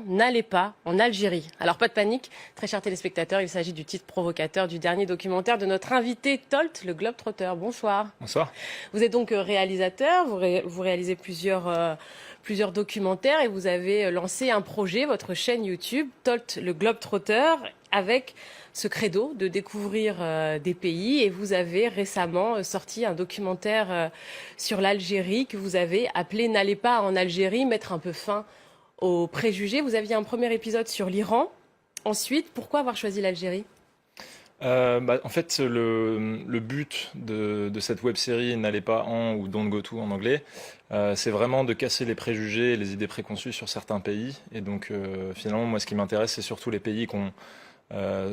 N'allez pas en Algérie. Alors pas de panique, très chers téléspectateurs, il s'agit du titre provocateur du dernier documentaire de notre invité Tolt, le Globetrotter. Bonsoir. Bonsoir. Vous êtes donc réalisateur, vous réalisez plusieurs documentaires et vous avez lancé un projet, votre chaîne YouTube, Tolt, le Globetrotter, avec ce credo de découvrir des pays, et vous avez récemment sorti un documentaire sur l'Algérie que vous avez appelé « N'allez pas en Algérie, mettre un peu fin aux préjugés ». Vous aviez un premier épisode sur l'Iran. Ensuite, pourquoi avoir choisi l'Algérie ? En fait, le but de cette web-série N'allez pas en ou Don't Go To en anglais, c'est vraiment de casser les préjugés et les idées préconçues sur certains pays. Et donc, finalement, moi, ce qui m'intéresse, c'est surtout les pays qui ont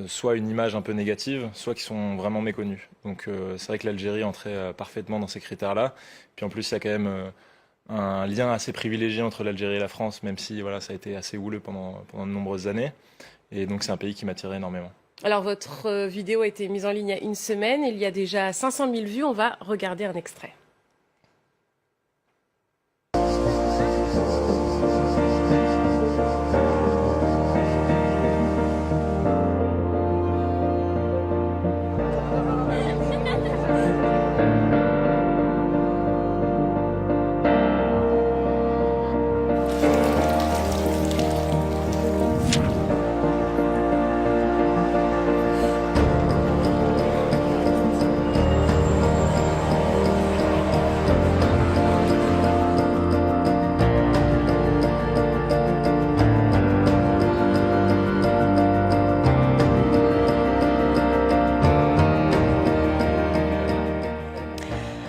soit une image un peu négative, soit qui sont vraiment méconnus. Donc, c'est vrai que l'Algérie entrait parfaitement dans ces critères-là. Puis en plus, il y a quand même un lien assez privilégié entre l'Algérie et la France, même si voilà, ça a été assez houleux pendant de nombreuses années. Et donc, c'est un pays qui m'attirait énormément. Alors, votre vidéo a été mise en ligne il y a une semaine. Il y a déjà 500 000 vues. On va regarder un extrait.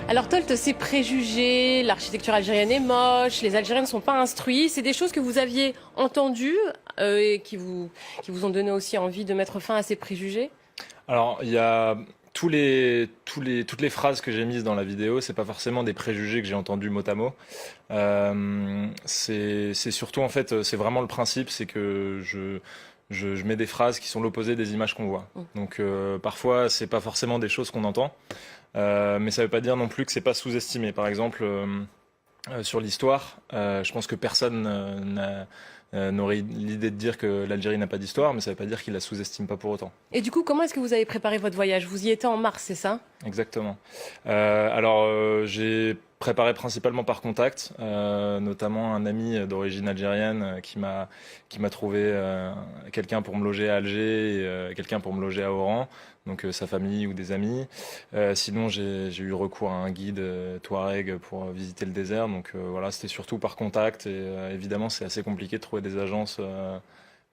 Alors Tolt, ces préjugés, l'architecture algérienne est moche, les Algériens ne sont pas instruits, c'est des choses que vous aviez entendues et qui vous ont donné aussi envie de mettre fin à ces préjugés ? Alors, il y a toutes les phrases que j'ai mises dans la vidéo, c'est pas forcément des préjugés que j'ai entendus mot à mot. C'est surtout, en fait, c'est vraiment le principe, c'est que je mets des phrases qui sont l'opposé des images qu'on voit. Donc, parfois, c'est pas forcément des choses qu'on entend. Mais ça ne veut pas dire non plus que c'est pas sous-estimé. Par exemple, sur l'histoire, je pense que personne n'aurait l'idée de dire que l'Algérie n'a pas d'histoire, mais ça ne veut pas dire qu'il la sous-estime pas pour autant. Et du coup, comment est-ce que vous avez préparé votre voyage ? Vous y étiez en mars, c'est ça ? Exactement. J'ai préparé principalement par contact, notamment un ami d'origine algérienne qui m'a trouvé quelqu'un pour me loger à Alger et quelqu'un pour me loger à Oran, donc sa famille ou des amis. Sinon, j'ai eu recours à un guide Touareg pour visiter le désert, donc voilà, c'était surtout par contact et évidemment, c'est assez compliqué de trouver des agences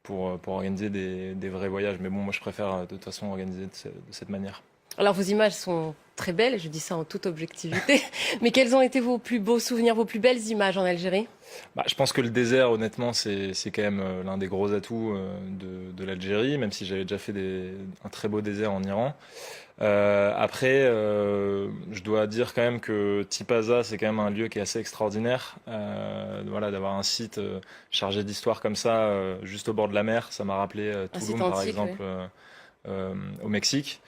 pour organiser des vrais voyages. Mais bon, moi, je préfère de toute façon organiser de cette manière. Alors vos images sont très belles, je dis ça en toute objectivité, mais quels ont été vos plus beaux souvenirs, vos plus belles images en Algérie ? Je pense que le désert, honnêtement, c'est quand même l'un des gros atouts de l'Algérie, même si j'avais déjà fait un très beau désert en Iran. Après, je dois dire quand même que Tipaza, c'est quand même un lieu qui est assez extraordinaire. Voilà, d'avoir un site chargé d'histoire comme ça, juste au bord de la mer, ça m'a rappelé Tulum, par exemple. Oui. Au Mexique,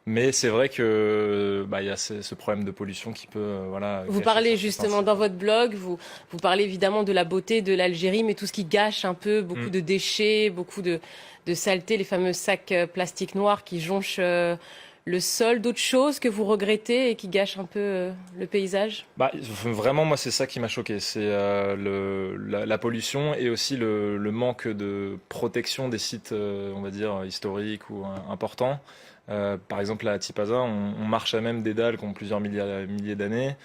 mais c'est vrai que il y a ce problème de pollution qui peut voilà. Vous parlez justement dans votre blog, vous parlez évidemment de la beauté de l'Algérie, mais tout ce qui gâche un peu, beaucoup de déchets, beaucoup de saleté, les fameux sacs plastiques noirs qui jonchent le sol, d'autres choses que vous regrettez et qui gâchent un peu le paysage ? Vraiment, moi, c'est ça qui m'a choqué. C'est la pollution et aussi le manque de protection des sites, on va dire, historiques ou importants. Par exemple, à Tipaza, on marche à même des dalles qui ont plusieurs milliers d'années.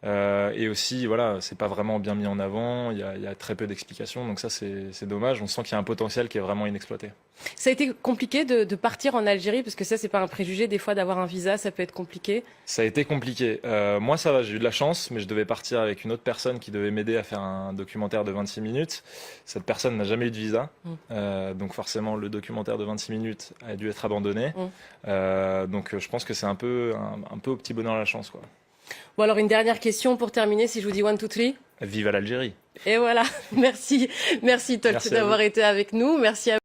Et aussi, voilà, c'est pas vraiment bien mis en avant, il y a très peu d'explications, donc ça c'est dommage, on sent qu'il y a un potentiel qui est vraiment inexploité. Ça a été compliqué de partir en Algérie, parce que ça c'est pas un préjugé, des fois d'avoir un visa ça peut être compliqué. Ça a été compliqué, moi ça va, j'ai eu de la chance, mais je devais partir avec une autre personne qui devait m'aider à faire un documentaire de 26 minutes, cette personne n'a jamais eu de visa, donc forcément le documentaire de 26 minutes a dû être abandonné, donc je pense que c'est un peu au petit bonheur la chance, quoi. Bon alors une dernière question pour terminer, si je vous dis 1, 2, 3. Vive à l'Algérie. Et voilà, merci Tolt d'avoir été avec nous, merci à